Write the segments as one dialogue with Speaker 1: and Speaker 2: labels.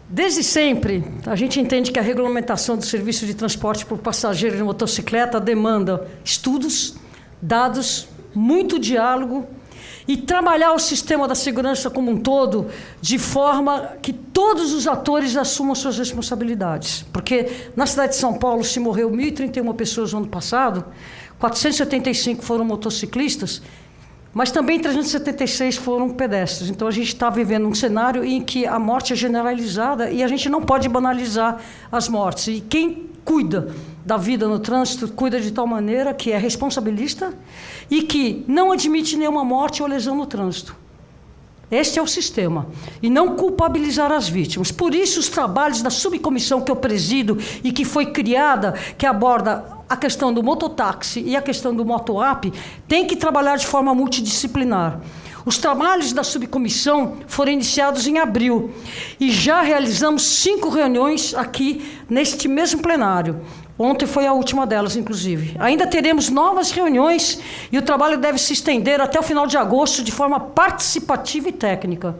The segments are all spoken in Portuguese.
Speaker 1: Desde sempre, a gente entende que a regulamentação do serviço de transporte por passageiro de motocicleta demanda estudos, dados, muito diálogo e trabalhar o sistema da segurança como um todo de forma que todos os atores assumam suas responsabilidades. Porque na cidade de São Paulo se morreu 1.031 pessoas no ano passado, 475 foram motociclistas, mas também 376 foram pedestres. Então, a gente está vivendo um cenário em que a morte é generalizada e a gente não pode banalizar as mortes. E quem cuida da vida no trânsito cuida de tal maneira que é responsabilista e que não admite nenhuma morte ou lesão no trânsito. Este é o sistema. E não culpabilizar as vítimas. Por isso, os trabalhos da subcomissão que eu presido e que foi criada, que aborda a questão do mototáxi e a questão do motoapp, tem que trabalhar de forma multidisciplinar. Os trabalhos da subcomissão foram iniciados em abril e já realizamos 5 reuniões aqui neste mesmo plenário. Ontem foi a última delas, inclusive. Ainda teremos novas reuniões e o trabalho deve se estender até o final de agosto de forma participativa e técnica.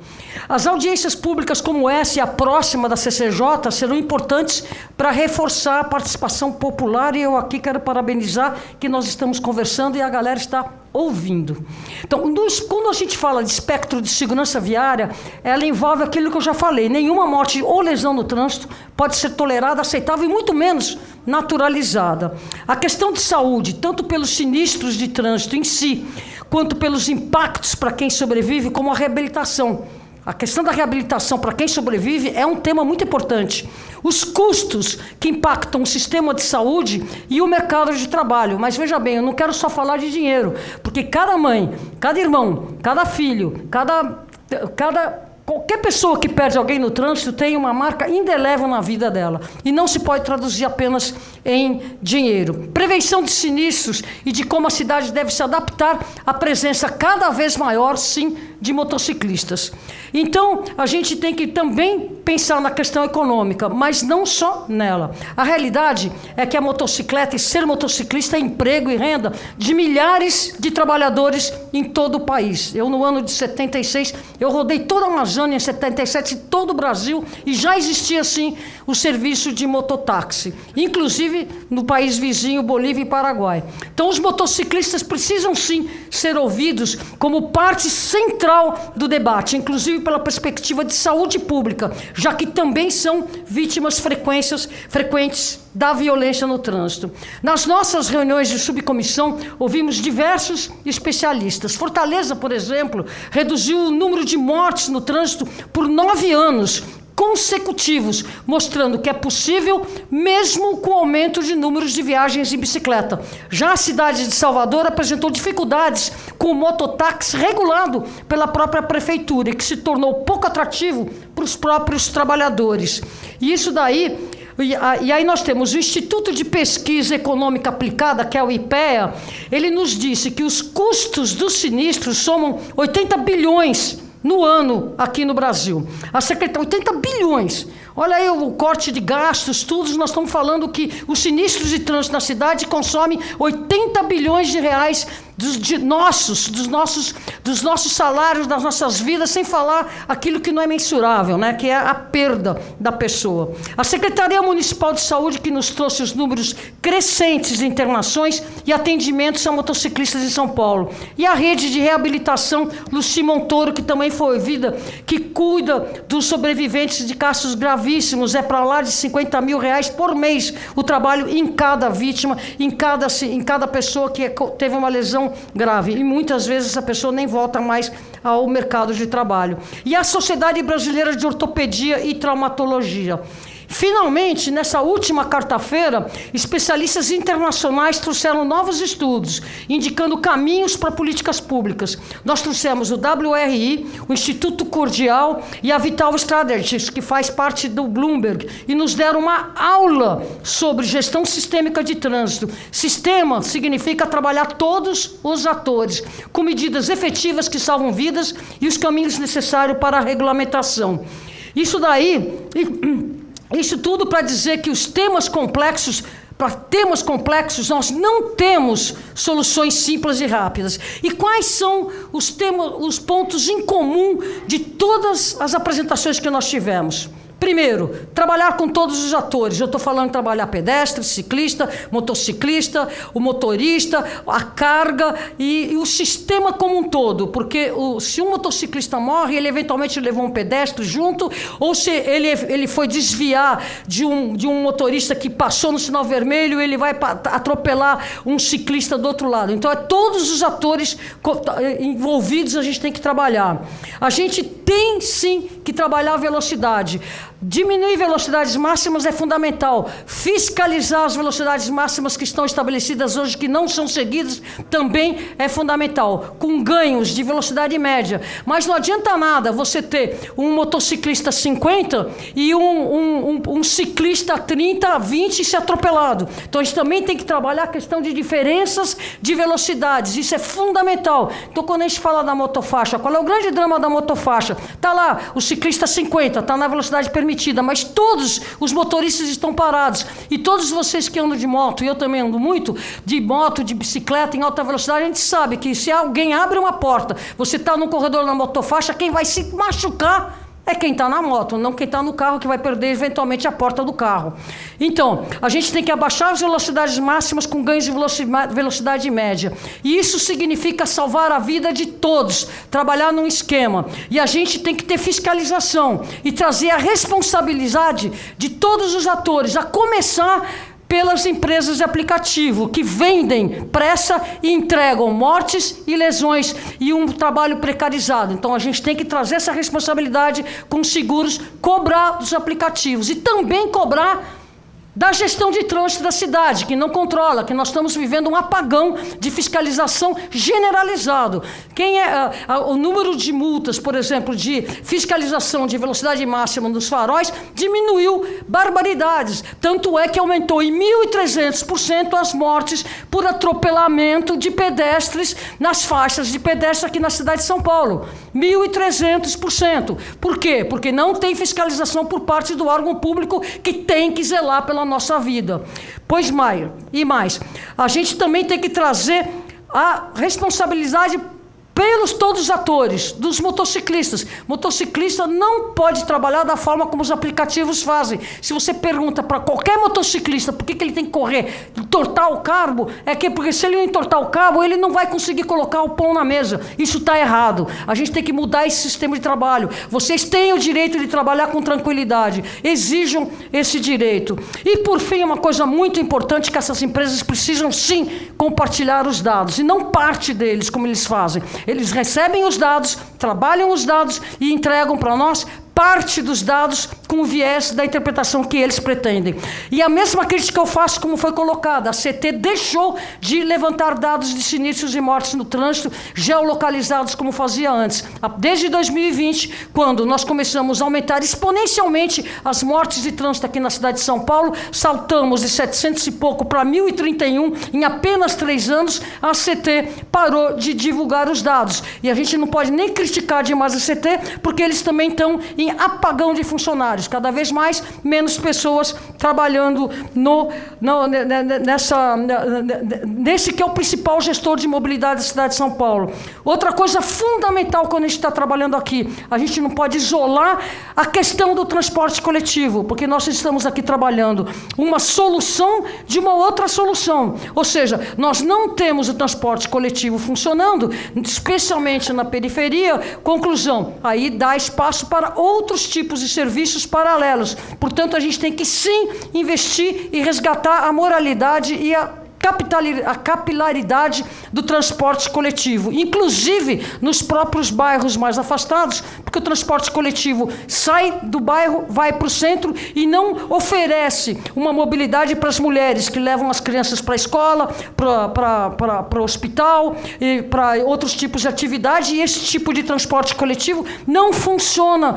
Speaker 1: As audiências públicas como essa e a próxima da CCJ serão importantes para reforçar a participação popular e eu aqui quero parabenizar que nós estamos conversando e a galera está ouvindo. Então, quando a gente fala de espectro de segurança viária, ela envolve aquilo que eu já falei. Nenhuma morte ou lesão no trânsito pode ser tolerada, aceitável e muito menos naturalizada. A questão de saúde, tanto pelos sinistros de trânsito em si, quanto pelos impactos para quem sobrevive, como a reabilitação. A questão da reabilitação para quem sobrevive é um tema muito importante. Os custos que impactam o sistema de saúde e o mercado de trabalho. Mas veja bem, eu não quero só falar de dinheiro, porque cada mãe, cada irmão, cada filho, qualquer pessoa que perde alguém no trânsito tem uma marca indelével na vida dela. E não se pode traduzir apenas em dinheiro. Prevenção de sinistros e de como a cidade deve se adaptar à presença cada vez maior, sim, de motociclistas. Então, a gente tem que também pensar na questão econômica, mas não só nela. A realidade é que a motocicleta e ser motociclista é emprego e renda de milhares de trabalhadores em todo o país. Eu, no ano de 76, eu rodei toda a Amazônia, em 77, todo o Brasil, e já existia, sim, o serviço de mototáxi, inclusive no país vizinho, Bolívia e Paraguai. Então, os motociclistas precisam, sim, ser ouvidos como parte central do debate, inclusive pela perspectiva de saúde pública, já que também são vítimas frequentes da violência no trânsito. Nas nossas reuniões de subcomissão, ouvimos diversos especialistas. Fortaleza, por exemplo, reduziu o número de mortes no trânsito por 9 anos consecutivos, mostrando que é possível mesmo com o aumento de números de viagens em bicicleta. Já a cidade de Salvador apresentou dificuldades com o mototáxi regulado pela própria prefeitura, que se tornou pouco atrativo para os próprios trabalhadores. E isso daí... E aí nós temos o Instituto de Pesquisa Econômica Aplicada, que é o IPEA, ele nos disse que os custos dos sinistros somam 80 bilhões no ano aqui no Brasil. A Secretaria, 80 bilhões. Olha aí o corte de gastos, tudo. Nós estamos falando que os sinistros de trânsito na cidade consomem 80 bilhões de reais dos nossos salários, das nossas vidas, sem falar aquilo que não é mensurável, né? Que é a perda da pessoa. A Secretaria Municipal de Saúde, que nos trouxe os números crescentes de internações e atendimentos a motociclistas em São Paulo. E a rede de reabilitação Luci Montoro, que também foi ouvida, que cuida dos sobreviventes de casos gravíssimos, é para lá de 50 mil reais por mês o trabalho em cada vítima, em cada pessoa que teve uma lesão grave. E muitas vezes essa pessoa nem volta mais ao mercado de trabalho. E a Sociedade Brasileira de Ortopedia e Traumatologia. Finalmente, nessa última quarta-feira, especialistas internacionais trouxeram novos estudos, indicando caminhos para políticas públicas. Nós trouxemos o WRI, o Instituto Cordial e a Vital Strategies, que faz parte do Bloomberg, e nos deram uma aula sobre gestão sistêmica de trânsito. Sistema significa trabalhar todos os atores, com medidas efetivas que salvam vidas e os caminhos necessários para a regulamentação. Isso tudo para dizer que para temas complexos, nós não temos soluções simples e rápidas. E quais são os pontos em comum de todas as apresentações que nós tivemos? Primeiro, trabalhar com todos os atores. Eu estou falando de trabalhar pedestre, ciclista, motociclista, o motorista, a carga e o sistema como um todo. Porque se um motociclista morre, ele eventualmente levou um pedestre junto, ou se ele foi desviar de um motorista que passou no sinal vermelho, ele vai atropelar um ciclista do outro lado. Então, todos os atores envolvidos a gente tem que trabalhar. A gente tem, sim, que trabalhar a velocidade. Diminuir velocidades máximas é fundamental. Fiscalizar as velocidades máximas que estão estabelecidas hoje, que não são seguidas, também é fundamental, com ganhos de velocidade média. Mas não adianta nada você ter um motociclista 50 e um ciclista 30, 20 e ser atropelado. Então a gente também tem que trabalhar a questão de diferenças de velocidades. Isso é fundamental. Então quando a gente fala da motofaixa, qual é o grande drama da motofaixa? Está lá, o ciclista 50, está na velocidade permitida, mas todos os motoristas estão parados. E todos vocês que andam de moto, e eu também ando muito, de moto, de bicicleta, em alta velocidade, a gente sabe que se alguém abre uma porta, você está no corredor na motofaixa, quem vai se machucar é quem está na moto, não quem está no carro, que vai perder eventualmente a porta do carro. Então, a gente tem que abaixar as velocidades máximas com ganhos de velocidade média. E isso significa salvar a vida de todos, trabalhar num esquema. E a gente tem que ter fiscalização e trazer a responsabilidade de todos os atores, a começar pelas empresas de aplicativo, que vendem pressa e entregam mortes e lesões e um trabalho precarizado. Então, a gente tem que trazer essa responsabilidade com os seguros, cobrar dos aplicativos e também cobrar da gestão de trânsito da cidade, que não controla, que nós estamos vivendo um apagão de fiscalização generalizado. O número de multas, por exemplo, de fiscalização de velocidade máxima nos faróis diminuiu barbaridades. Tanto é que aumentou em 1.300% as mortes por atropelamento de pedestres nas faixas de pedestre aqui na cidade de São Paulo. 1.300%. Por quê? Porque não tem fiscalização por parte do órgão público que tem que zelar pela nossa vida. Pois mais, a gente também tem que trazer a responsabilidade pelos todos os atores, dos motociclistas. Motociclista não pode trabalhar da forma como os aplicativos fazem. Se você pergunta para qualquer motociclista por que ele tem que correr, entortar o cabo, porque se ele não entortar o cabo, ele não vai conseguir colocar o pão na mesa. Isso está errado. A gente tem que mudar esse sistema de trabalho. Vocês têm o direito de trabalhar com tranquilidade. Exijam esse direito. E, por fim, uma coisa muito importante, que essas empresas precisam, sim, compartilhar os dados, e não parte deles, como eles fazem. Eles recebem os dados, trabalham os dados e entregam para nós parte dos dados com o viés da interpretação que eles pretendem. E a mesma crítica eu faço como foi colocada. A CT deixou de levantar dados de sinistros e mortes no trânsito geolocalizados como fazia antes. Desde 2020, quando nós começamos a aumentar exponencialmente as mortes de trânsito aqui na cidade de São Paulo, saltamos de 700 e pouco para 1.031 em apenas 3 anos, a CT parou de divulgar os dados. E a gente não pode nem criticar demais a CT, porque eles também estão em apagão de funcionários, cada vez mais, menos pessoas trabalhando nesse que é o principal gestor de mobilidade da cidade de São Paulo. Outra coisa fundamental quando a gente está trabalhando aqui, a gente não pode isolar a questão do transporte coletivo, porque nós estamos aqui trabalhando uma solução de uma outra solução. Ou seja, nós não temos o transporte coletivo funcionando, especialmente na periferia. Conclusão, aí dá espaço para outros tipos de serviços paralelos. Portanto, a gente tem que sim investir e resgatar a moralidade e a capilaridade do transporte coletivo, inclusive nos próprios bairros mais afastados, porque o transporte coletivo sai do bairro, vai para o centro e não oferece uma mobilidade para as mulheres que levam as crianças para a escola, para o hospital e para outros tipos de atividade. E esse tipo de transporte coletivo não funciona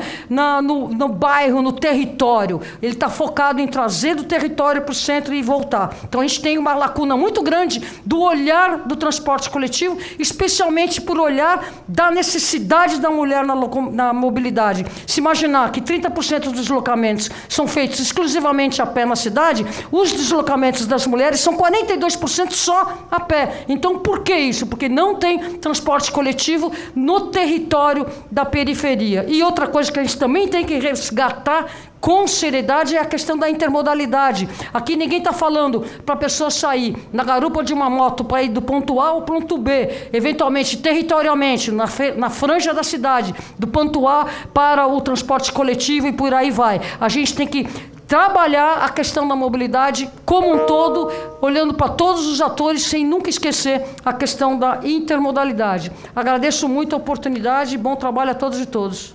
Speaker 1: no bairro, no território. Ele está focado em trazer do território para o centro e voltar. Então a gente tem uma lacuna muito grande do olhar do transporte coletivo, especialmente por olhar da necessidade da mulher na mobilidade. Se imaginar que 30% dos deslocamentos são feitos exclusivamente a pé na cidade, os deslocamentos das mulheres são 42% só a pé. Então, por que isso? Porque não tem transporte coletivo no território da periferia. E outra coisa que a gente também tem que resgatar com seriedade é a questão da intermodalidade. Aqui ninguém está falando para a pessoa sair na garupa de uma moto para ir do ponto A ao ponto B, eventualmente, territorialmente, na franja da cidade, do ponto A para o transporte coletivo e por aí vai. A gente tem que trabalhar a questão da mobilidade como um todo, olhando para todos os atores, sem nunca esquecer a questão da intermodalidade. Agradeço muito a oportunidade e bom trabalho a todos e todas.